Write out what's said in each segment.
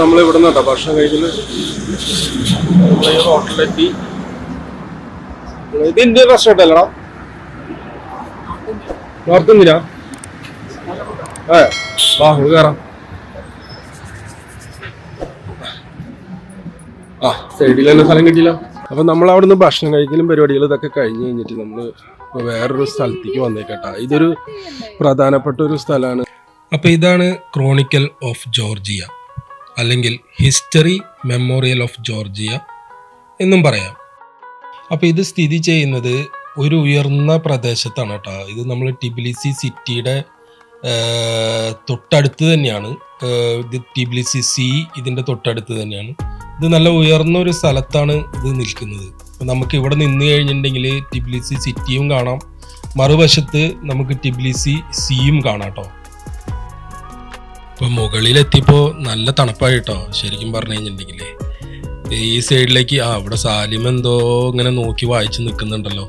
നമ്മൾ ഇവിടെ നിന്നാട്ടോ ഭക്ഷണം കഴിക്കുന്നത്. ഹോട്ടലിലെത്തി. ഇത് ഇന്ത്യൻ റെസ്റ്റോറന്റ് അല്ലടാ, നോർത്ത് ഇന്ത്യനാ? വാ കയറാം. സൈഡിൽ തന്നെ സ്ഥലം കിട്ടിയില്ല. അപ്പം നമ്മൾ അവിടെ നിന്ന് ഭക്ഷണം കഴിക്കലും പരിപാടികളും ഇതൊക്കെ കഴിഞ്ഞ് കഴിഞ്ഞിട്ട് നമ്മൾ വേറൊരു സ്ഥലത്തേക്ക് വന്നേക്കട്ടാ. ഇതൊരു പ്രധാനപ്പെട്ട ഒരു സ്ഥലമാണ്. അപ്പം ഇതാണ് ക്രോണിക്കൽ ഓഫ് ജോർജിയ, അല്ലെങ്കിൽ ഹിസ്റ്ററി മെമ്മോറിയൽ ഓഫ് ജോർജിയ എന്നും പറയാം. അപ്പോൾ ഇത് സ്ഥിതി ചെയ്യുന്നത് ഒരു ഉയർന്ന പ്രദേശത്താണ് കേട്ടോ. ഇത് നമ്മൾ ടിബിലിസി സിറ്റിയുടെ തൊട്ടടുത്ത് തന്നെയാണ്. ഇത് ടിബിലിസി സീ ഇതിൻ്റെ തൊട്ടടുത്ത് തന്നെയാണ്. ഇത് നല്ല ഉയർന്ന ഒരു സ്ഥലത്താണ് ഇത് നിൽക്കുന്നത്. അപ്പോൾ നമുക്ക് ഇവിടെ നിന്ന് കഴിഞ്ഞിട്ടുണ്ടെങ്കിൽ ടിബിലിസി സിറ്റിയും കാണാം, മറുവശത്ത് നമുക്ക് ടിബിലിസി സീയും കാണാം കേട്ടോ. ഇപ്പോൾ മുകളിലെത്തിയപ്പോൾ നല്ല തണുപ്പായിട്ടോ ശരിക്കും പറഞ്ഞു കഴിഞ്ഞിട്ടുണ്ടെങ്കിൽ. ഈ സൈഡിലേക്ക് ഇവിടെ സാലിം എന്തോ ഇങ്ങനെ നോക്കി വായിച്ച് നിൽക്കുന്നുണ്ടല്ലോ.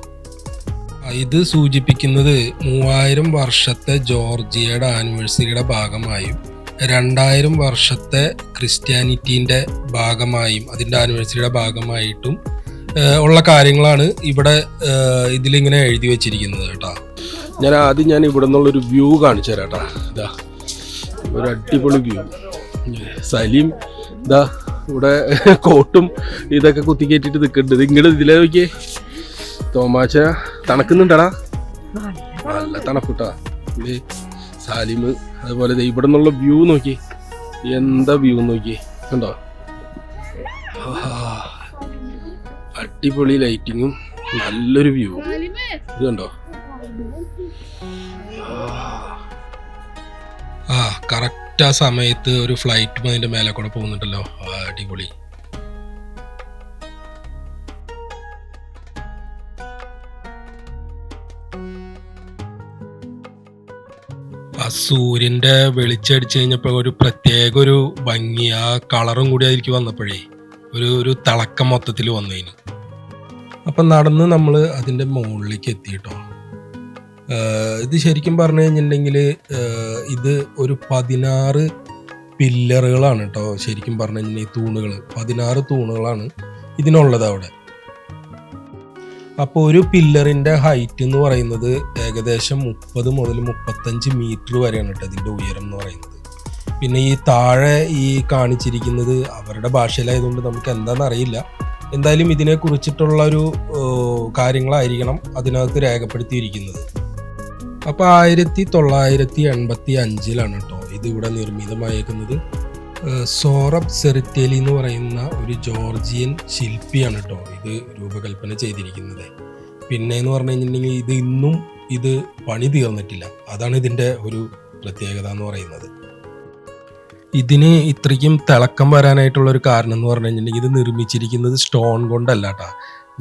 ഇത് സൂചിപ്പിക്കുന്നത് 3000 വർഷത്തെ ജോർജിയയുടെ ആനിവേഴ്സറിയുടെ ഭാഗമായും 2000 വർഷത്തെ ക്രിസ്ത്യാനിറ്റീൻ്റെ ഭാഗമായും അതിൻ്റെ ആനിവേഴ്സറിയുടെ ഭാഗമായിട്ടും ഉള്ള കാര്യങ്ങളാണ് ഇവിടെ ഇതിലിങ്ങനെ എഴുതി വെച്ചിരിക്കുന്നത് കേട്ടോ. ഞാൻ ഇവിടെ നിന്നുള്ളൊരു വ്യൂ കാണിച്ചു തരാം കേട്ടോ. ഇതാ ഒരു അടിപൊളി വ്യൂ. സലീം ഇതാ ഇവിടെ കോട്ടും ഇതൊക്കെ കുത്തി കയറ്റിട്ട് നിൽക്കുന്നുണ്ട്. ഇങ്ങോട്ട് ഇതിലേ നോക്കിയേ, തോമാച്ച തണുക്കുന്നുണ്ടടാ, നല്ല തണുപ്പിട്ടാ. സാലിം അതുപോലെ ഇവിടെ നിന്നുള്ള വ്യൂ നോക്കി, എന്താ വ്യൂ നോക്കി കണ്ടോ. അടിപൊളി ലൈറ്റിങ്ങും നല്ലൊരു വ്യൂ. ഇത് കണ്ടോ. കറക്റ്റ് ആ സമയത്ത് ഒരു ഫ്ലൈറ്റും അതിൻ്റെ മേലെ കൂടെ പോകുന്നുണ്ടല്ലോ. അടിപൊളി. ആ സൂര്യൻ്റെ വെളിച്ചടിച്ച് കഴിഞ്ഞപ്പോൾ ഒരു പ്രത്യേക ഒരു ഭംഗി, ആ കളറും കൂടി അതിലേക്ക് വന്നപ്പോഴേ ഒരു തിളക്കം മൊത്തത്തിൽ വന്നതിന്. അപ്പം നടന്ന് നമ്മൾ അതിൻ്റെ മുകളിലേക്ക് എത്തിയിട്ടോ. ഇത് ശരിക്കും പറഞ്ഞു കഴിഞ്ഞിട്ടുണ്ടെങ്കിൽ ഇത് ഒരു 16 പില്ലറുകളാണ് കേട്ടോ. ശരിക്കും പറഞ്ഞു കഴിഞ്ഞിട്ടുണ്ടെങ്കിൽ തൂണുകൾ 16 തൂണുകളാണ് ഇതിനുള്ളത് അവിടെ. അപ്പോൾ ഒരു പില്ലറിൻ്റെ ഹൈറ്റ് എന്ന് പറയുന്നത് ഏകദേശം 30 മുതൽ 35 മീറ്റർ വരെയാണ് കേട്ടോ ഇതിൻ്റെ ഉയരം എന്ന് പറയുന്നത്. പിന്നെ ഈ താഴെ ഈ കാണിച്ചിരിക്കുന്നത് അവരുടെ ഭാഷയിലായതുകൊണ്ട് നമുക്ക് എന്താണെന്ന് അറിയില്ല. എന്തായാലും ഇതിനെ കുറിച്ചിട്ടുള്ളൊരു കാര്യങ്ങളായിരിക്കണം അതിനകത്ത് രേഖപ്പെടുത്തിയിരിക്കുന്നത്. അപ്പോൾ 1985 കേട്ടോ ഇതിവിടെ നിർമ്മിതമായേക്കുന്നത്. സോറബ് സെറിറ്റേലി എന്ന് പറയുന്ന ഒരു ജോർജിയൻ ശില്പിയാണ് കേട്ടോ ഇത് രൂപകൽപ്പന ചെയ്തിരിക്കുന്നത്. പിന്നെ എന്ന് പറഞ്ഞു കഴിഞ്ഞിട്ടുണ്ടെങ്കിൽ ഇത് ഇന്നും ഇത് പണി തീർന്നിട്ടില്ല. അതാണ് ഇതിൻ്റെ ഒരു പ്രത്യേകത എന്ന് പറയുന്നത്. ഇതിന് ഇത്രയ്ക്കും തിളക്കം വരാനായിട്ടുള്ളൊരു കാരണം എന്ന് പറഞ്ഞു കഴിഞ്ഞിട്ടുണ്ടെങ്കിൽ ഇത് നിർമ്മിച്ചിരിക്കുന്നത് സ്റ്റോൺ കൊണ്ടല്ല കേട്ടോ.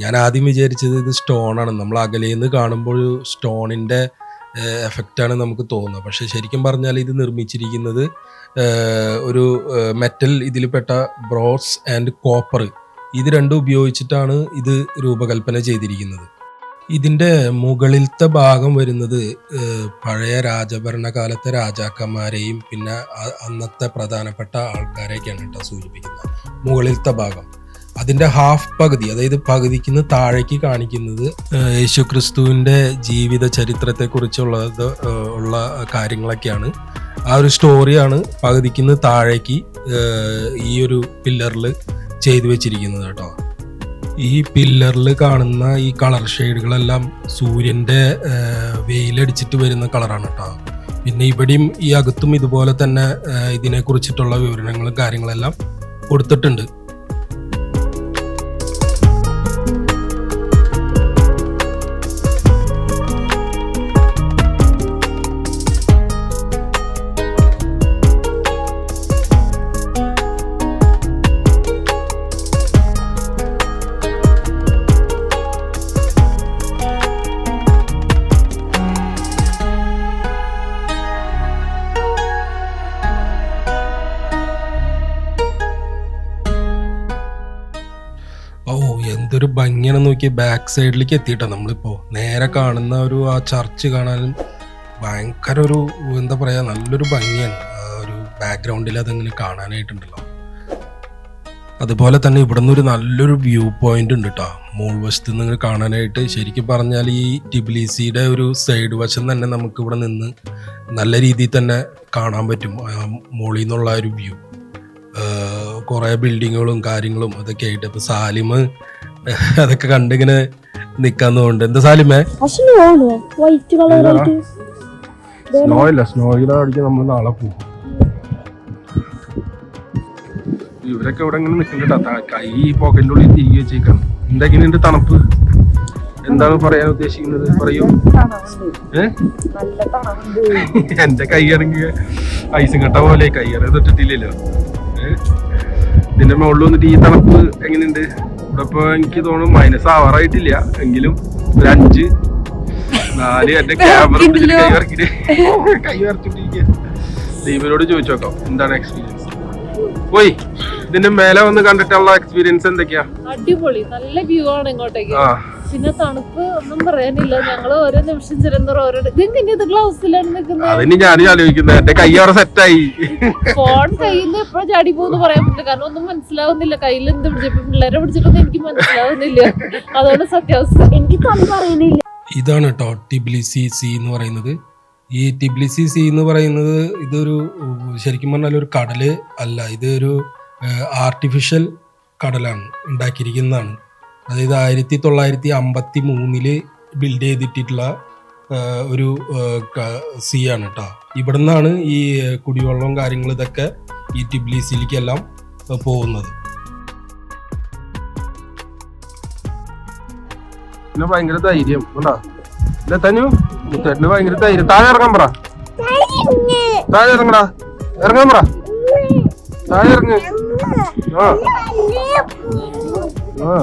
ഞാൻ ആദ്യം വിചാരിച്ചത് ഇത് സ്റ്റോണാണ്. നമ്മൾ അകലേന്ന് കാണുമ്പോൾ സ്റ്റോണിൻ്റെ എഫക്റ്റാണ് നമുക്ക് തോന്നുന്നത്. പക്ഷേ ശരിക്കും പറഞ്ഞാൽ ഇത് നിർമ്മിച്ചിരിക്കുന്നത് ഒരു മെറ്റൽ ഇതിൽപ്പെട്ട ബ്രോൺസ് ആൻഡ് കോപ്പർ, ഇത് രണ്ടും ഉപയോഗിച്ചിട്ടാണ് ഇത് രൂപകൽപ്പന ചെയ്തിരിക്കുന്നത്. ഇതിൻ്റെ മുകളിലത്തെ ഭാഗം വരുന്നത് പഴയ രാജഭരണകാലത്തെ രാജാക്കന്മാരെയും പിന്നെ അന്നത്തെ പ്രധാനപ്പെട്ട ആൾക്കാരെയൊക്കെയാണ് കേട്ടോ സൂചിപ്പിക്കുന്നത്. മുകളിലത്തെ ഭാഗം അതിൻ്റെ ഹാഫ് പകുതി, അതായത് പകുതിക്ക് താഴേക്ക് കാണിക്കുന്നത് യേശുക്രിസ്തുവിൻ്റെ ജീവിത ചരിത്രത്തെക്കുറിച്ചുള്ളത് ഉള്ള കാര്യങ്ങളൊക്കെയാണ്. ആ ഒരു സ്റ്റോറിയാണ് പകുതിക്ക് താഴേക്ക് ഈ ഒരു പില്ലറിൽ ചെയ്തു വെച്ചിരിക്കുന്നത് കേട്ടോ. ഈ പില്ലറിൽ കാണുന്ന ഈ കളർ ഷെയ്ഡുകളെല്ലാം സൂര്യൻ്റെ വെയിലടിച്ചിട്ട് വരുന്ന കളറാണ് കേട്ടോ. പിന്നെ ഇവിടെയും ഈ അകത്തും ഇതുപോലെ തന്നെ ഇതിനെ കുറിച്ചിട്ടുള്ള വിവരണങ്ങളും കാര്യങ്ങളെല്ലാം കൊടുത്തിട്ടുണ്ട്. ഓ എന്തൊരു ഭംഗിയാണ് നോക്കി. ബാക്ക് സൈഡിലേക്ക് എത്തിയിട്ടാ നമ്മളിപ്പോ നേരെ കാണുന്ന ആ ചർച്ച് കാണാനും ഭയങ്കര എന്താ പറയാ, നല്ലൊരു ഭംഗിയാണ്. ഒരു ബാക്ക്ഗ്രൗണ്ടിൽ അതിങ്ങനെ കാണാനായിട്ടുണ്ടല്ലോ. അതുപോലെ തന്നെ ഇവിടുന്ന് ഒരു നല്ലൊരു വ്യൂ പോയിന്റ് ഉണ്ട് കേട്ടോ, മോൾ വശത്ത് നിന്ന് ഇങ്ങനെ കാണാനായിട്ട്. ശരിക്കും പറഞ്ഞാൽ ഈ ടിബിലിസിയുടെ ഒരു സൈഡ് വശം തന്നെ നമുക്ക് ഇവിടെ നിന്ന് നല്ല രീതിയിൽ തന്നെ കാണാൻ പറ്റും. മോളിൽ നിന്നുള്ള ഒരു വ്യൂ, കുറേ ബിൽഡിങ്ങുകളും കാര്യങ്ങളും അതൊക്കെ ആയിട്ട്. അപ്പൊ സാലിമ് അതൊക്കെ കണ്ടിങ്ങനെ നിക്കാന്നുണ്ട്. എന്താ സാലിമേ? സ്നോയിലടിക്കാൻ നമ്മൾ നാളെ പോകും. ഇവരൊക്കെ ഇവിടെ ഇങ്ങനെ നിൽക്കണ്ട, കൈ പോക്കറ്റിന്റെ ഉള്ളിൽ തിരികെ വെച്ചേക്കാണ്. എന്തെങ്ങനെയുണ്ട് തണുപ്പ്? എന്താണ് പറയാൻ ഉദ്ദേശിക്കുന്നത്? പറയൂ. എന്റെ കൈയിറങ്ങിയ ഐസും കട്ട പോലെ കൈയിറ തൊട്ടിട്ടില്ലല്ലോ. ഇതിന്റെ മുകളിൽ വന്നിട്ട് ഈ തണുപ്പ് എങ്ങനെയുണ്ട്? ഇവിടെ ഇപ്പൊ എനിക്ക് തോന്നുന്നു മൈനസ് ആവാറായിട്ടില്ല, എങ്കിലും ഒരു 5, 4 എന്റെ ക്യാമറ പിടിച്ചിട്ട് കൈ വരച്ചിട്ടിരിക്കുക. ദീപനോട് ചോദിച്ചു നോക്കാം എന്താണ് എക്സ്പീരിയൻസ്. പോയി ഇതിന്റെ മേലെ വന്ന് കണ്ടിട്ടുള്ള എക്സ്പീരിയൻസ് എന്തൊക്കെയാ? അടിപൊളി, നല്ല വ്യൂ ആണ് ഇങ്ങോട്ടേക്ക്. പിന്നെ തണുപ്പ് ഒന്നും പറയാനില്ല. ഞങ്ങള് ഓരോ നിമിഷം ഗ്ലൗസിലാണ് നിൽക്കുന്നത്. അതിന് ഞാനും ആലോചിക്കുന്നത്, എന്റെ കൈ അവിടെ സെറ്റായി. ഫോൺ കയ്യിൽ നിന്ന് എപ്പോഴും ചാടി പോകുന്നു പറയാൻ പറ്റില്ല, കാരണം ഒന്നും മനസ്സിലാവുന്നില്ല. കയ്യിൽ എന്ത് പിടിച്ചപ്പോ പിള്ളേരെ പിടിച്ചിട്ടൊന്നും എനിക്ക് മനസ്സിലാവുന്നില്ല. അതാണ് സത്യാവസ്ഥ, എനിക്ക് പറയുന്നില്ല. ഇതാണ് കേട്ടോ ടിബിലിസി സീ എന്ന് പറയുന്നത്. ഈ ടിബിലിസി സീ എന്ന് പറയുന്നത് ഇതൊരു ശരിക്കും പറഞ്ഞാൽ ഒരു കടല് അല്ല, ഇതൊരു ആർട്ടിഫിഷ്യൽ കടലാണ്, ഉണ്ടാക്കിയിരിക്കുന്നതാണ്. അതായത് 1953 ബിൽഡ് ചെയ്തിട്ടുള്ള ഒരു സീ ആണ് കേട്ടോ. ഇവിടെ നിന്നാണ് ഈ കുടിവെള്ളവും കാര്യങ്ങളും ഇതൊക്കെ ഈ ടിബിലിസിയിലേക്കെല്ലാം പോകുന്നത്. പിന്നെ ഭയങ്കര ധൈര്യം തനു മുത്തേട്ടന് ഭയങ്കര ധൈര്യം. താഴെ ഇറങ്ങാൻ പറ, താഴെ ഇറങ്ങടാ, ഇറങ്ങാൻ പറ, താഴെ ഇറങ്ങ്.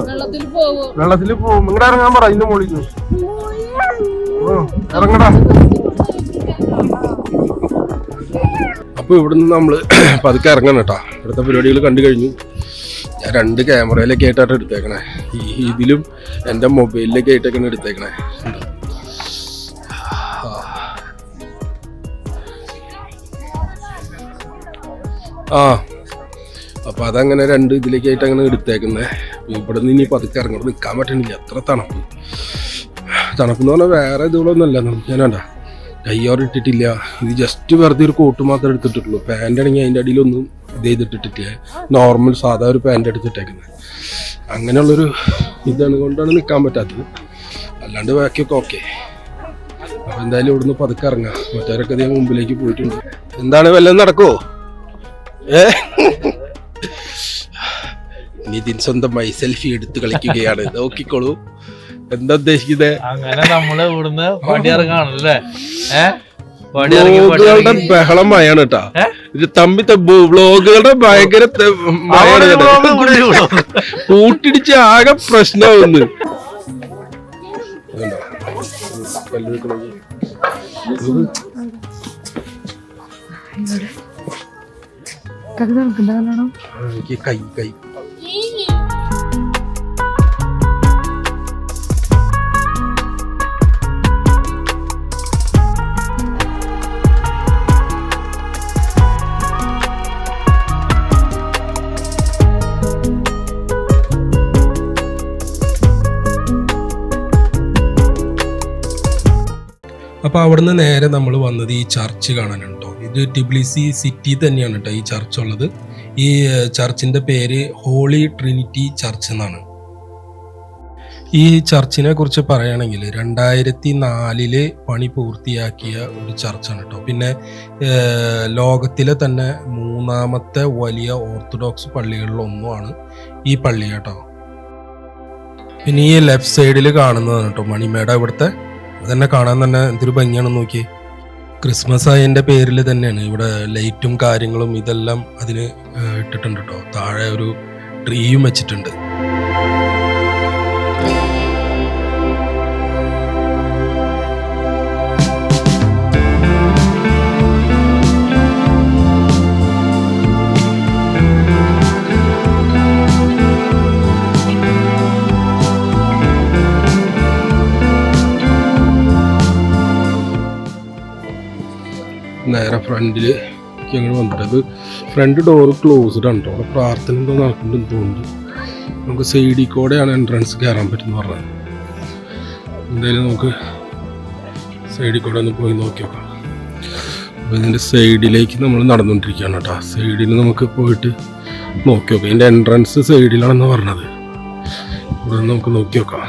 വെള്ളത്തിൽ പോവും, ഇങ്ങടെ ഇറങ്ങാൻ പറ. ഇതിന്റെ മുകളിൽ ഇറങ്ങടാ. അപ്പൊ ഇവിടുന്ന് നമ്മള് പതുക്കെ ഇറങ്ങണം കേട്ടാ. ഇവിടുത്തെ പരിപാടികൾ കണ്ടു കഴിഞ്ഞു. ഞാൻ 2 ക്യാമറയിലൊക്കെ ആയിട്ടാണ് എടുത്തേക്കണേ. ഇതിലും എൻ്റെ മൊബൈലിലൊക്കെ ആയിട്ടൊക്കെയാണ് എടുത്തേക്കണേ. അപ്പൊ അതങ്ങനെ 2 ഇതിലേക്കായിട്ട് അങ്ങനെ എടുത്തേക്കുന്നത്. ഇവിടെ നിന്ന് ഇനി പതുക്കെ ഇറങ്ങണം, നിൽക്കാൻ പറ്റണില്ല, അത്ര തണുപ്പ്. തണുപ്പെന്ന് പറഞ്ഞാൽ വേറെ ഇതുകളൊന്നുമല്ല. ഞാനാണ്ട കയ്യോറ് ഇട്ടിട്ടില്ല, ഇത് ജസ്റ്റ് വെറുതെ ഒരു കോട്ട് മാത്രമേ എടുത്തിട്ടുള്ളൂ. പാൻ്റ് ആണെങ്കിൽ അതിൻ്റെ അടിയിലൊന്നും ഇത് ചെയ്തിട്ടിട്ടില്ല, നോർമൽ സാധാ ഒരു പാൻ്റ് എടുത്തിട്ടേക്കുന്നത്. അങ്ങനെയുള്ളൊരു ഇതാണ് കൊണ്ടാണ് നിൽക്കാൻ പറ്റാത്തത്, അല്ലാണ്ട് ബാക്കിയൊക്കെ ഓക്കെ. അപ്പൊ എന്തായാലും ഇവിടുന്ന് പതുക്കെ ഇറങ്ങാം. മറ്റവരൊക്കെ അതേ മുമ്പിലേക്ക് പോയിട്ടുണ്ട്. എന്താണ് വല്ലതും നടക്കുവോ? നിതിൻ സ്വന്തമായി സെൽഫി എടുത്ത് കളിക്കുകയാണ്, നോക്കിക്കോളൂ. എന്താ ഉദ്ദേശിക്കുന്നത്? അങ്ങനെ നമ്മള് ഇവിടുന്ന് വണ്ടി ഇറങ്ങാണല്ലേ? വ്ളോഗുകളുടെ ബഹളമായാണ് കേട്ടാ ഇത്. തമ്പി വ്ളോഗുകളുടെ ഭയങ്കര കൂട്ടിടിച്ച് ആകെ പ്രശ്നമാവുന്നു. എനിക്ക് കൈ അപ്പോൾ അവിടുന്ന് നേരെ നമ്മൾ വന്നത് ഈ ചർച്ച് കാണാനാണ് കേട്ടോ. ഇത് ടിബിലിസി സിറ്റി തന്നെയാണ് കേട്ടോ ഈ ചർച്ച് ഉള്ളത്. ഈ ചർച്ചിന്റെ പേര് ഹോളി ട്രിനിറ്റി ചർച്ച് എന്നാണ്. ഈ ചർച്ചിനെ കുറിച്ച് പറയുകയാണെങ്കിൽ 2004 പണി പൂർത്തിയാക്കിയ ഒരു ചർച്ചാണ് കേട്ടോ. പിന്നെ ലോകത്തിലെ തന്നെ 3ാമത്തെ വലിയ ഓർത്തഡോക്സ് പള്ളികളിലൊന്നുമാണ് ഈ പള്ളി കേട്ടോ. പിന്നെ ഈ ലെഫ്റ്റ് സൈഡിൽ കാണുന്നതാണ് കേട്ടോ മണിമേട. ഇവിടുത്തെ അതന്നെ കാണാൻ തന്നെ എന്തൊരു ഭംഗിയാണെന്ന് നോക്കി. ക്രിസ്മസ് ആയതിൻ്റെ പേരിൽ തന്നെയാണ് ഇവിടെ ലൈറ്റും കാര്യങ്ങളും ഇതെല്ലാം അതിന് ഇട്ടിട്ടുണ്ട് കേട്ടോ. താഴെ ഒരു ട്രീയും വെച്ചിട്ടുണ്ട്. നേരെ ഫ്രണ്ടിൽ ഞങ്ങൾ വന്നിട്ടത് ഫ്രണ്ട് ഡോറ് ക്ലോസ്ഡ് ആണ് കേട്ടോ. അവിടെ പ്രാർത്ഥന എന്തോ നടക്കുന്നുണ്ടെന്ന് തോന്നുന്നു. നമുക്ക് സൈഡിൽ കൂടെയാണ് എൻട്രൻസ് കയറാൻ പറ്റുമെന്ന് പറഞ്ഞത്. എന്തായാലും നമുക്ക് സൈഡിൽ കൂടെ ഒന്ന് പോയി നോക്കി നോക്കാം. അപ്പോൾ ഇതിൻ്റെ സൈഡിലേക്ക് നമ്മൾ നടന്നുകൊണ്ടിരിക്കുകയാണ് കേട്ടോ. സൈഡിൽ നമുക്ക് പോയിട്ട് നോക്കി നോക്കാം. ഇതിൻ്റെ എൻട്രൻസ് സൈഡിലാണെന്ന് പറഞ്ഞത്. ഇവിടെ നമുക്ക് നോക്കി നോക്കാം.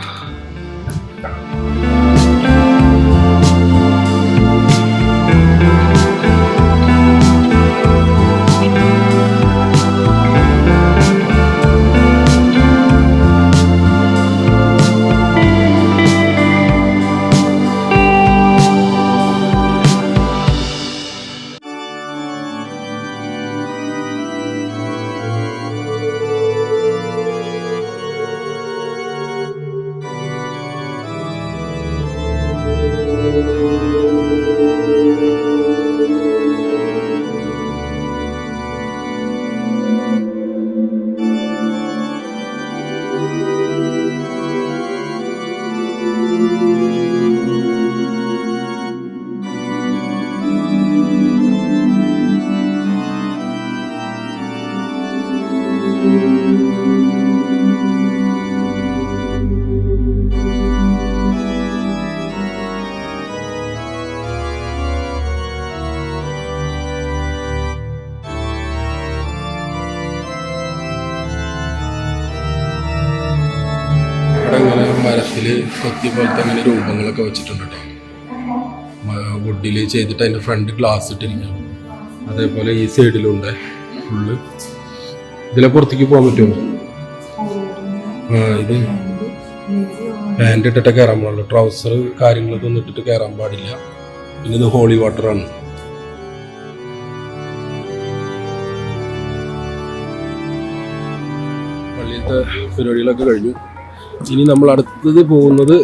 മരത്തിൽ കൊത്തി പോലത്തെ അങ്ങനെ രൂപങ്ങളൊക്കെ വെച്ചിട്ടുണ്ട് കേട്ടോ. വുഡിൽ ചെയ്തിട്ട് അതിൻ്റെ ഫ്രണ്ട് ഗ്ലാസ് ഇട്ടിരിക്കുകയാണ്. അതേപോലെ ഈ സൈഡിലുണ്ട് ഫുള്ള്. ഇതിലെ പുറത്തേക്ക് പോകാൻ പറ്റുമോ? ഇത് പാൻറ് ഇട്ടിട്ട് കയറാൻ പാടുള്ളൂ. ട്രൗസർ കാര്യങ്ങളൊക്കെ ഒന്നും ഇട്ടിട്ട് കയറാൻ പാടില്ല. പിന്നെ ഇത് ഹോളി വാട്ടറാണ്. പള്ളിയിലത്തെ പരിപാടികളൊക്കെ കഴിഞ്ഞു. ഇനി നമ്മൾ അടുത്തത് പോകുന്നത്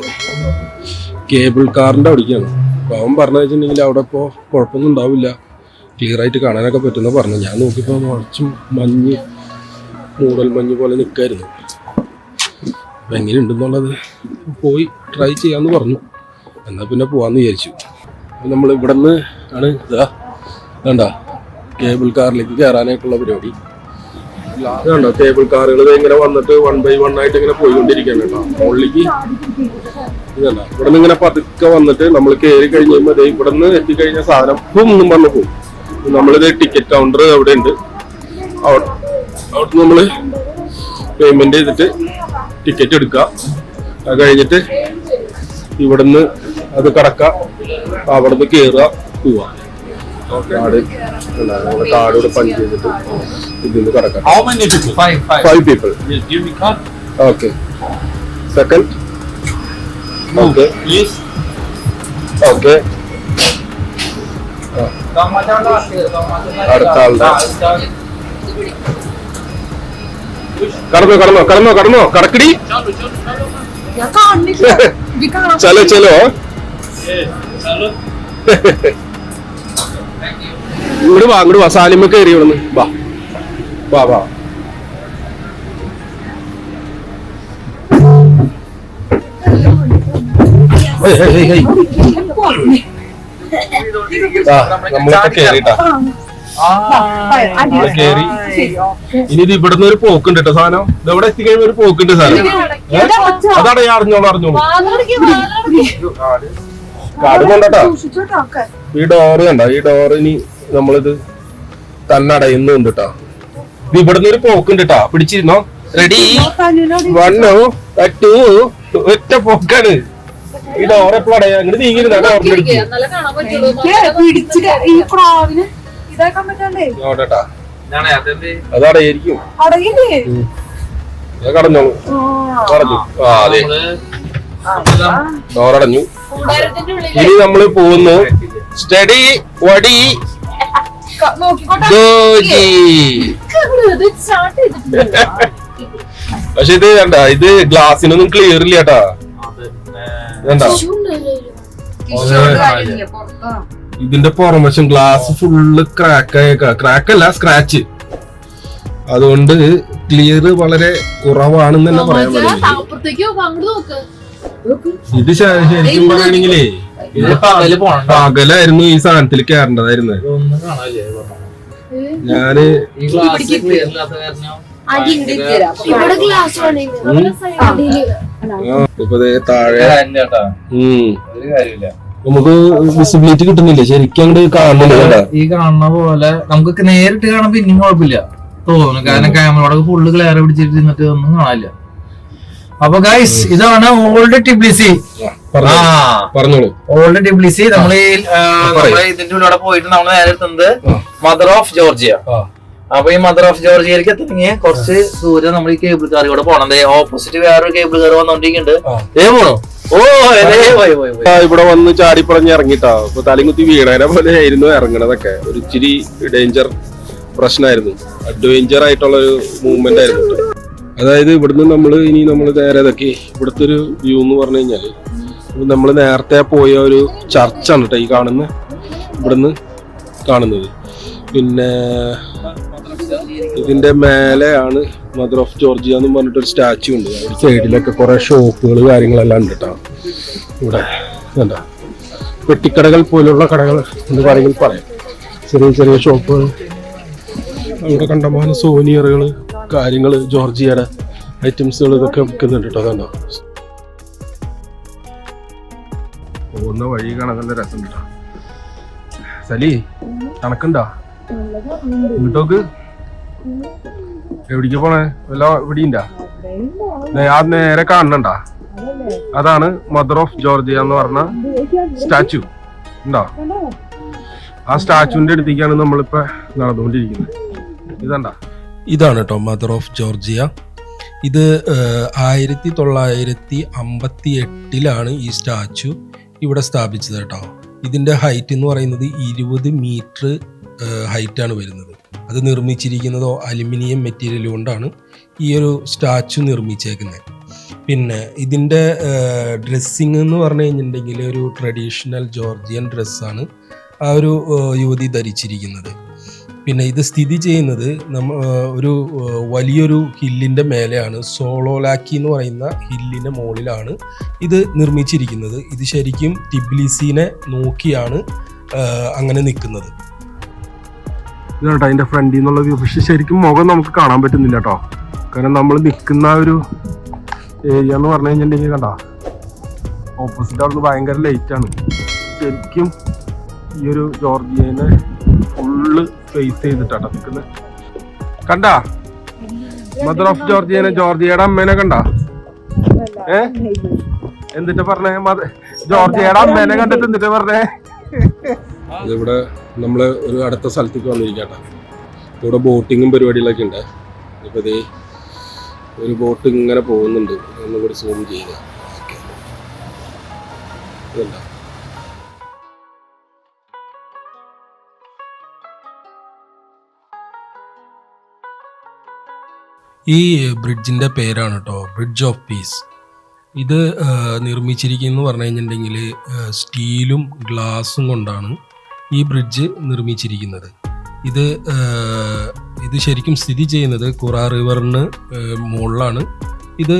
കേബിൾ കാറിൻ്റെ അവിടേക്കാണ്. അപ്പോൾ അവൻ പറഞ്ഞു വെച്ചിട്ടുണ്ടെങ്കിൽ അവിടെ ഇപ്പോൾ കുഴപ്പമൊന്നും ഉണ്ടാവില്ല, ക്ലിയർ ആയിട്ട് കാണാനൊക്കെ പറ്റുമെന്ന് പറഞ്ഞു. ഞാൻ നോക്കിയപ്പോൾ കുറച്ചും മൂടൽ മഞ്ഞ് പോലെ നിൽക്കായിരുന്നു. അപ്പം എങ്ങനെയുണ്ടെന്നുള്ളത് പോയി ട്രൈ ചെയ്യാമെന്ന് പറഞ്ഞു. എന്നാൽ പിന്നെ പോകാമെന്ന് വിചാരിച്ചു. അപ്പം നമ്മൾ ഇവിടെ നിന്ന് ആണ് വേണ്ട കേബിൾ കാറിലേക്ക് കയറാനായിട്ടുള്ള പരിപാടി. ഇതുണ്ടോ കേബിൾ കാറുകൾ ഇങ്ങനെ വന്നിട്ട് 1 by 1 ആയിട്ട് ഇങ്ങനെ പോയിക്കൊണ്ടിരിക്കുകയാണ് കേട്ടോ. മുകളിലേക്ക് ഇതല്ല, ഇവിടെ നിന്ന് ഇങ്ങനെ പതുക്കെ വന്നിട്ട് നമ്മൾ കയറി കഴിഞ്ഞ് കഴിയുമ്പോൾ ഇവിടെ നിന്ന് എത്തിക്കഴിഞ്ഞ സാധനം ഒന്നും പറഞ്ഞു പോകും. നമ്മളിത് ടിക്കറ്റ് കൗണ്ടർ അവിടെ ഉണ്ട്. അവിടെ നമ്മൾ പേയ്മെന്റ് ചെയ്തിട്ട് ടിക്കറ്റ് എടുക്കുക. അത് കഴിഞ്ഞിട്ട് ഇവിടുന്ന് അത് കടക്കുക, അവിടെ നിന്ന് കയറുക, പോവുക. കാർഡോട് പഞ്ച് ചെയ്തിട്ട് ഇതിന്ന് കടക്കാം. 5 people. Okay. Second. Okay. Please. Okay. അടുത്ത ആളുടെ കടന്നോ കടക്കടി. ചലോ ഇങ്ങോട്ട് വാ സാലിമ കയറി ഇവിടുന്ന് വാ. നമ്മളൊക്കെ കേറിട്ടാ കേറി. ഇനി ഇത് ഇവിടുന്ന് ഒരു പോക്കുണ്ട് കേട്ടോ സാധനം. ഇതെവിടെ എത്തിക്കഴിയുമ്പോ ഒരു പോക്കുണ്ട് സാധനം. അതാണ് അറിഞ്ഞോളൂ. കാട് കൊണ്ടാ ഈ ഡോറ് കണ്ട. ഈ ഡോറ് ഇനി നമ്മളിത് തന്നെ അടയുന്നുണ്ട് കേട്ടോ. ഇത് ഇവിടുന്ന് ഒരു പോക്കുണ്ട് കേട്ടോ. പിടിച്ചിരുന്നോ? റെഡി 1 2 ഒറ്റ പോക്കാണ് ഈ ഡോർ എപ്പോഴും അടയാ അങ്ങോട്ട് നീങ്ങിരുന്ന എന്നാലേ കാണാൻ പറ്റുള്ളൂ. ഈ പ്രാവിന് ഇതാക്കാൻ പറ്റാണ്ടേ നോട്ടാ ഞാനേ അതെന്ത് അതടയായിരിക്കും അടയില്ലേ കടഞ്ഞോളൂ പറഞ്ഞു ആ അതെ ഡോറടഞ്ഞു. കൂടാരത്തിന്റെ ഉള്ളിൽ ഇനി നമ്മള് പോകുന്നു സ്റ്റഡി വടി നോക്കിക്കോട്ടെ ഗോജി. സ്റ്റാർട്ട് ചെയ്തിട്ടുണ്ട്. പക്ഷെ ഇത് കണ്ട ഇത് ഗ്ലാസിനൊന്നും ക്ലിയർ ഇല്ല കേട്ടാ. കണ്ട ഇതിന്റെ പുറംവശം ഗ്ലാസ് ഫുള്ള് ക്രാക്കല്ല സ്ക്രാച്ച്. അതുകൊണ്ട് ക്ലിയർ വളരെ കുറവാണെന്ന് തന്നെ പറയാൻ പറ്റും. അപ്പുറത്തേക്ക് നോക്ക്, അങ്ങോട്ട് നോക്ക്. ഇത് ശരിക്കും പറയുകയാണെങ്കിലേ ഇത് പകല് പോണണ്ട പകലായിരുന്നു ഈ സാധനത്തിൽ കയറേണ്ടതായിരുന്നു. ഒന്നും കാണാനില്ലേ ഞാന് ഈ ഗ്ലാസ് ക്ലിയർ ഇല്ലാത്ത കാരണം ഇവിടെ ഗ്ലാസ് ഇപ്പൊ ദേ താഴെ ചേട്ടാ ഒരു കാര്യമില്ല. നമുക്ക് വിസിബിലിറ്റി കിട്ടുന്നില്ല, ശരിക്കും അങ്ങോട്ട് കാണുന്നില്ല. ഈ കാണുന്ന പോലെ നമുക്ക് നേരിട്ട് കാണാൻ പിന്നെയും കുഴപ്പമില്ല തോന്നുന്നു, കാരണം ക്യാമറയോടെ ഫുള്ള് ക്ലിയർ പിടിച്ചിട്ട് നിന്നിട്ട് ഒന്നും കാണില്ല. അപ്പൊ ഗൈസ് ഇതാണ് ഓൾഡ് ടിബ്ലിസി. പറഞ്ഞോളൂ. ഓൾഡ് ടിബ്ലിസി നമ്മൾ ഇതിന്റെ ഉള്ളിലൂടെ പോയിട്ട് നമ്മൾ നേരെ എത്തുന്നത് മദർ ഓഫ് ജോർജിയ. അപ്പൊ ഈ മദർ ഓഫ് ജോർജിയയിലേക്ക് എത്തണമെങ്കിൽ കുറച്ച് ദൂരം നമ്മൾ ഈ കേബിൾ കാർ കൂടെ പോണം. ഓപ്പോസിറ്റ് വേറൊരു കേബിൾ കാർ വന്നോണ്ടിരിക്കുന്നുണ്ട്. പോണോ? ഓ ഇവിടെ വന്ന് ചാടിപ്പറഞ്ഞ് ഇറങ്ങിട്ടാ. ഇപ്പൊ തലകുത്തി വീണേനെ പോലെ ആയിരുന്നു ഇറങ്ങണതൊക്കെ. ഒരു ഇച്ചിരി ഡേഞ്ചർ പ്രശ്നമായിരുന്നു, അഡ്വഞ്ചർ ആയിട്ടുള്ള ഒരു മൂവ്മെന്റ് ആയിരുന്നു. അതായത് ഇവിടുന്ന് നമ്മള് നേരെ ഇതൊക്കെ ഇവിടുത്തെ ഒരു വ്യൂ എന്ന് പറഞ്ഞു കഴിഞ്ഞാല് നമ്മള് നേരത്തെ പോയ ഒരു ചർച്ചാണ് കേട്ടോ ഈ കാണുന്നത്, ഇവിടുന്ന് കാണുന്നത്. പിന്നെ ഇതിന്റെ മേലെയാണ് മദർ ഓഫ് ജോർജിയ എന്ന് പറഞ്ഞിട്ടൊരു സ്റ്റാച്യു ഉണ്ട്. സൈഡിലൊക്കെ കുറെ ഷോപ്പുകൾ കാര്യങ്ങളെല്ലാം ഉണ്ട് കേട്ടോ. ഇവിടെ എന്താ പെട്ടിക്കടകൾ പോലുള്ള കടകൾ എന്ന് പറയുമ്പോൾ പറയാം. ചെറിയ ചെറിയ ഷോപ്പുകൾ, അവിടെ കണ്ടമാനം സോനിയറുകൾ കാര്യങ്ങള് ജോർജിയയുടെ ഐറ്റംസുകൾ ഇതൊക്കെ വിൽക്കുന്നുണ്ട് കേട്ടോ. അതുണ്ടോ പോകുന്ന വഴി കാണാൻ നല്ല രസം കേട്ടോ. സലി കണക്കുണ്ടോ ഇങ്ങോട്ടോക്ക്? എവിടേക്ക് പോണേ? വല്ല ഇവിടെയുണ്ടാ? ആ നേരെ കാണണണ്ടാ, അതാണ് മദർ ഓഫ് ജോർജിയ എന്ന് പറഞ്ഞ സ്റ്റാച്ചു ഉണ്ടോ? ആ സ്റ്റാച്ചുവിന്റെ അടുത്തേക്കാണ് നമ്മളിപ്പോ നടന്നുകൊണ്ടിരിക്കുന്നത്. ഇതാണ് കേട്ടോ മദർ ഓഫ് ജോർജിയ. ഇത് 1958 ഈ സ്റ്റാച്ചു ഇവിടെ സ്ഥാപിച്ചത് കേട്ടോ. ഇതിന്റെ ഹൈറ്റ് എന്ന് പറയുന്നത് 20 മീറ്റർ ഹൈറ്റാണ് വരുന്നത്. അത് നിർമ്മിച്ചിരിക്കുന്നതോ അലുമിനിയം മെറ്റീരിയൽ കൊണ്ടാണ് ഈ ഒരു സ്റ്റാച്ചു നിർമ്മിച്ചേക്കുന്നത്. പിന്നെ ഇതിൻ്റെ ഡ്രസ്സിങ് എന്ന് പറഞ്ഞു കഴിഞ്ഞിട്ടുണ്ടെങ്കിൽ ഒരു ട്രഡീഷണൽ ജോർജിയൻ ഡ്രസ്സാണ് ആ ഒരു യുവതി ധരിച്ചിരിക്കുന്നത്. പിന്നെ ഇത് സ്ഥിതി ചെയ്യുന്നത് ഒരു വലിയൊരു ഹില്ലിൻ്റെ മേലെയാണ്. സോളോലാക്കി എന്ന് പറയുന്ന ഹില്ലിൻ്റെ മുകളിലാണ് ഇത് നിർമ്മിച്ചിരിക്കുന്നത്. ഇത് ശരിക്കും ടിബ്ലിസിനെ നോക്കിയാണ് അങ്ങനെ നിൽക്കുന്നത്. ഇതാട്ടോ അതിൻ്റെ ഫ്രണ്ടിൽ നിന്നുള്ള വ്യൂ. പക്ഷെ ശരിക്കും മുഖം നമുക്ക് കാണാൻ പറ്റുന്നില്ല കേട്ടോ, കാരണം നമ്മൾ നിൽക്കുന്ന ഒരു ഏരിയ എന്ന് പറഞ്ഞു കഴിഞ്ഞിട്ടുണ്ടെങ്കിൽ കണ്ട ഓപ്പോസിറ്റ് അവിടുന്ന് ഭയങ്കര ലൈറ്റാണ്. ശരിക്കും ഈ ഒരു ജോർജിയനെ ഫുള്ള് ഫേസ് ചെയ്തിട്ടാട്ടോ നിൽക്കുന്നത്. കണ്ടാ മദർ ഓഫ് ജോർജിയനെ, ജോർജിയയുടെ അമ്മേനെ കണ്ടാ? എന്നിട്ട് പറഞ്ഞേ ജോർജിയയുടെ അമ്മേനെ കണ്ടിട്ട് എന്നിട്ട് പറഞ്ഞേ. ഇവിടെ നമ്മള് ഒരു അടുത്ത സ്ഥലത്തേക്ക് വന്നിരിക്കട്ടെ. ഇവിടെ ബോട്ടിങ്ങും പരിപാടികളൊക്കെ ഉണ്ട്. ഇപ്പൊ ഇതേ ഒരു ബോട്ട് ഇങ്ങനെ പോകുന്നുണ്ട്. ഒന്നുകൂടി സൂം ചെയ്യുക. ഈ ബ്രിഡ്ജിന്റെ പേരാണ് കേട്ടോ ബ്രിഡ്ജ് ഓഫ് പീസ്. ഇത് നിർമ്മിച്ചിരിക്കുന്നു പറഞ്ഞു കഴിഞ്ഞിട്ടുണ്ടെങ്കിൽ സ്റ്റീലും ഗ്ലാസും കൊണ്ടാണ് ഈ ബ്രിഡ്ജ് നിർമ്മിച്ചിരിക്കുന്നത്. ഇത് ശരിക്കും സ്ഥിതി ചെയ്യുന്നത് കുറാ റിവറിന് മുകളിലാണ് ഇത്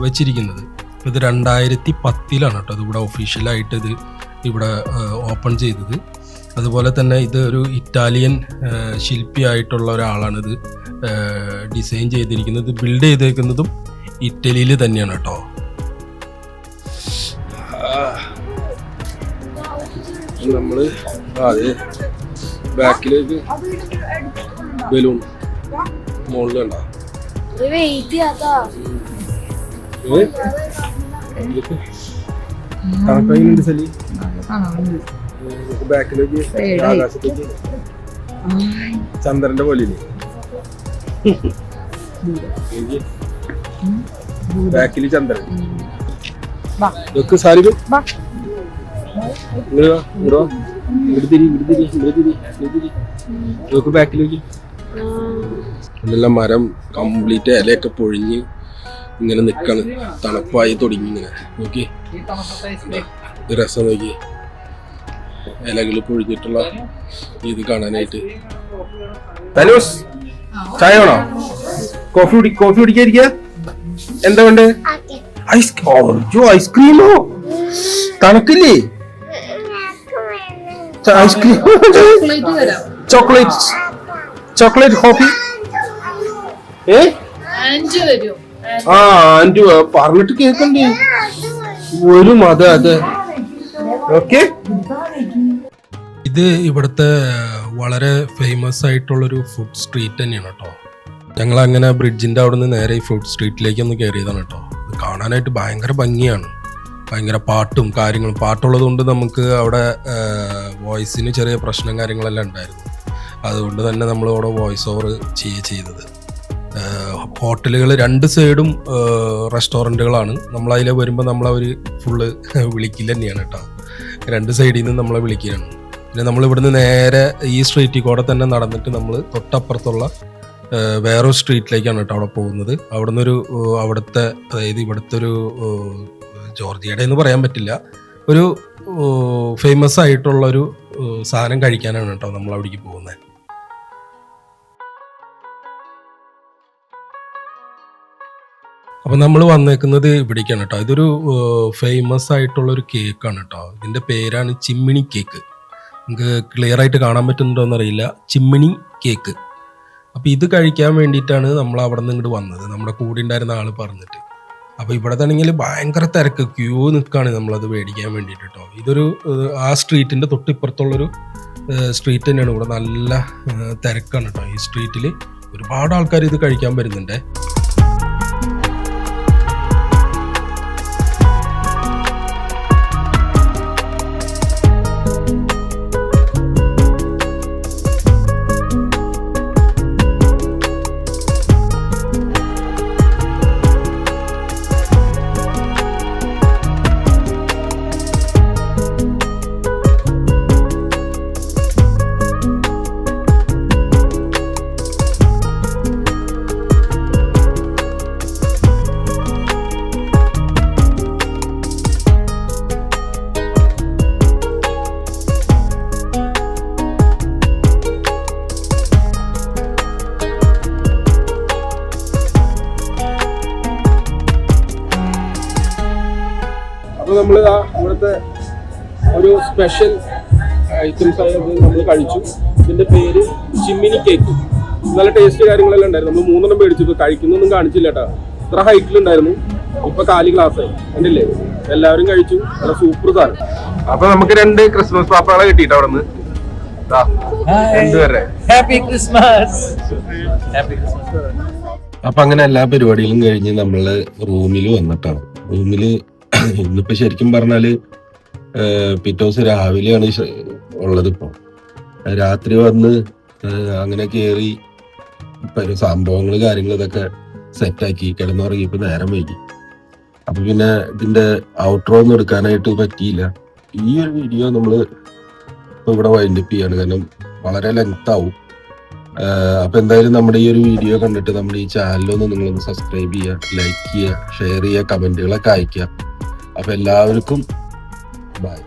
വെച്ചിരിക്കുന്നത്. ഇത് 2010 കേട്ടോ ഇതിവിടെ ഒഫീഷ്യലായിട്ട് ഇത് ഇവിടെ ഓപ്പൺ ചെയ്തത്. അതുപോലെ തന്നെ ഇത് ഒരു ഇറ്റാലിയൻ ശില്പിയായിട്ടുള്ള ഒരാളാണ് ഇത് ഡിസൈൻ ചെയ്തിരിക്കുന്നത്. ബിൽഡ് ചെയ്തേക്കുന്നതും ഇറ്റലിയിൽ തന്നെയാണ് കേട്ടോ. നമ്മള് അതെ ബാക്കിലേക്ക് ബലൂൺ മുകളിൽ കണ്ടോ? തണുപ്പുണ്ട് സലി. ബാക്കിലേക്ക് ആകാശത്തേക്ക് ചന്ദ്രന്റെ പോലെ ബാക്കില് ചന്ദ്രൻ. ഇതൊക്കെ സാരി ഇതൊക്കെ ബാക്കിലേക്ക് ഇതെല്ലാം മരം കംപ്ലീറ്റ് ഇലയൊക്കെ പൊഴിഞ്ഞ് ഇങ്ങനെ നിക്കാണ്, തണുപ്പായി തുടങ്ങി ഇങ്ങനെ. നോക്കി ഇത് രസം, നോക്കി ഇലകൾ പൊഴിഞ്ഞിട്ടുള്ള ഇത് കാണാനായിട്ട്. തനൂസ് ചായ വേണോ? കോഫി കുടിക്കാതിരിക്കുക? എന്താ വേണ്ടേ? ഐസ്ക്രീമോ? തണുക്കില്ലേ? Ice cream, chocolate coffee. ആ ആൻറ്റു പറഞ്ഞിട്ട് കേക്കണ്ടേ ഒരു മത. അതെ, ഓക്കെ. ഇത് ഇവിടുത്തെ വളരെ ഫേമസ് ആയിട്ടുള്ളൊരു ഫുഡ് സ്ട്രീറ്റ് തന്നെയാണ് കേട്ടോ. ഞങ്ങൾ അങ്ങനെ ബ്രിഡ്ജിന്റെ അവിടെ നിന്ന് നേരെ ഈ ഫുഡ് സ്ട്രീറ്റിലേക്ക് ഒന്ന് കയറിയതാണ് കേട്ടോ. ഇത് കാണാനായിട്ട് ഭയങ്കര ഭംഗിയാണ്, ഭയങ്കര പാട്ടും കാര്യങ്ങളും. പാട്ടുള്ളത് കൊണ്ട് നമുക്ക് അവിടെ വോയിസിന് ചെറിയ പ്രശ്നം കാര്യങ്ങളെല്ലാം ഉണ്ടായിരുന്നു. അതുകൊണ്ട് തന്നെ നമ്മൾ അവിടെ വോയിസ് ഓവർ ചെയ്തത്. ഹോട്ടലുകൾ രണ്ട് സൈഡും റെസ്റ്റോറൻറ്റുകളാണ്. നമ്മളതിൽ വരുമ്പോൾ നമ്മളവർ ഫുള്ള് വിളിക്കില്ല തന്നെയാണ് കേട്ടോ. രണ്ട് സൈഡിൽ നിന്ന് നമ്മളെ വിളിക്കുകയാണ്. പിന്നെ നമ്മളിവിടുന്ന് നേരെ ഈ സ്ട്രീറ്റിൽ കൂടെ തന്നെ നടന്നിട്ട് നമ്മൾ തൊട്ടപ്പുറത്തുള്ള വേറൊരു സ്ട്രീറ്റിലേക്കാണ് കേട്ടോ അവിടെ പോകുന്നത്. അവിടുത്തെ അതായത് ഇവിടുത്തെ ഒരു ജോർജിയയുടെ എന്ന് പറയാൻ പറ്റില്ല, ഒരു ഫേമസ് ആയിട്ടുള്ളൊരു സാധനം കഴിക്കാനാണ് കേട്ടോ നമ്മൾ അവിടേക്ക് പോകുന്നത്. അപ്പം നമ്മൾ വന്നേക്കുന്നത് ഇവിടേക്കാണ് കേട്ടോ. ഇതൊരു ഫേമസ് ആയിട്ടുള്ളൊരു കേക്കാണ് കേട്ടോ. ഇതിൻ്റെ പേരാണ് ചിമ്മിണി കേക്ക്. നമുക്ക് ക്ലിയർ ആയിട്ട് കാണാൻ പറ്റുന്നുണ്ടോ എന്നറിയില്ല. ചിമ്മിണി കേക്ക്. അപ്പോൾ ഇത് കഴിക്കാൻ വേണ്ടിയിട്ടാണ് നമ്മൾ അവിടെ നിന്ന് ഇങ്ങോട്ട് വന്നത്, നമ്മുടെ കൂടെ ഉണ്ടായിരുന്ന ആൾ പറഞ്ഞിട്ട്. അപ്പോൾ ഇവിടെ തന്നെങ്കിൽ ഭയങ്കര തിരക്ക്, ക്യൂ നിൽക്കുകയാണ് നമ്മളത് മേടിക്കാൻ വേണ്ടിയിട്ട് കേട്ടോ. ഇതൊരു ആ സ്ട്രീറ്റിൻ്റെ തൊട്ടിപ്പുറത്തുള്ളൊരു സ്ട്രീറ്റ് തന്നെയാണ്. ഇവിടെ നല്ല തിരക്കാണ് കേട്ടോ. ഈ സ്ട്രീറ്റിൽ ഒരുപാട് ആൾക്കാർ ഇത് കഴിക്കാൻ വരുന്നുണ്ട്. നമ്മൾ ഇവിടുത്തെ ഒരു സ്പെഷ്യൽ ഐറ്റംസ് ആയത് നമ്മൾ കഴിച്ചു. ഇതിന്റെ പേര് ചിമ്മിനി കേക്ക്. നല്ല ടേസ്റ്റ് കാര്യങ്ങളെല്ലാം ഉണ്ടായിരുന്നു. നമ്മൾ 3 മേടിച്ചു. കഴിക്കുന്നൊന്നും കാണിച്ചില്ല കേട്ടോ. ഇത്ര ഹൈറ്റിലുണ്ടായിരുന്നു, ഇപ്പൊ 4 ഗ്ലാസ്സായി. കണ്ടില്ലേ? എല്ലാവരും കഴിച്ചു. നല്ല സൂപ്പർ സാധനം. അപ്പൊ നമുക്ക് 2 ക്രിസ്മസ് പാപ്പകളെ കിട്ടിയിട്ട് അവിടെ നിന്ന് അപ്പൊ അങ്ങനെ എല്ലാ പരിപാടികളും കഴിഞ്ഞ് നമ്മള് റൂമിൽ വന്നിട്ടാണ്. റൂമില് ഇന്നിപ്പോ ശരിക്കും പറഞ്ഞാല് പിറ്റേ ദിവസം രാവിലെയാണ് ഉള്ളത്. ഇപ്പൊ രാത്രി വന്ന് അങ്ങനെ കയറി സംഭവങ്ങൾ കാര്യങ്ങൾ ഇതൊക്കെ സെറ്റാക്കി കിടന്നുറങ്ങിയപ്പോ നേരം വൈകി. അപ്പൊ പിന്നെ ഇതിന്റെ ഔട്ട്രോ ഒന്നും എടുക്കാനായിട്ട് പറ്റിയില്ല. ഈ ഒരു വീഡിയോ നമ്മള് ഇപ്പൊ ഇവിടെ വൈൻഡപ്പ് ചെയ്യാണ്, കാരണം വളരെ ലെങ്ത് ആവും. അപ്പൊ എന്തായാലും നമ്മുടെ ഈ ഒരു വീഡിയോ കണ്ടിട്ട് നമ്മുടെ ഈ ചാനലൊന്ന് നിങ്ങളൊന്ന് സബ്സ്ക്രൈബ് ചെയ്യുക, ലൈക്ക് ചെയ്യുക, ഷെയർ ചെയ്യുക, കമന്റുകളൊക്കെ അയക്കുക. അപ്പൊ എല്ലാവർക്കും ബൈ.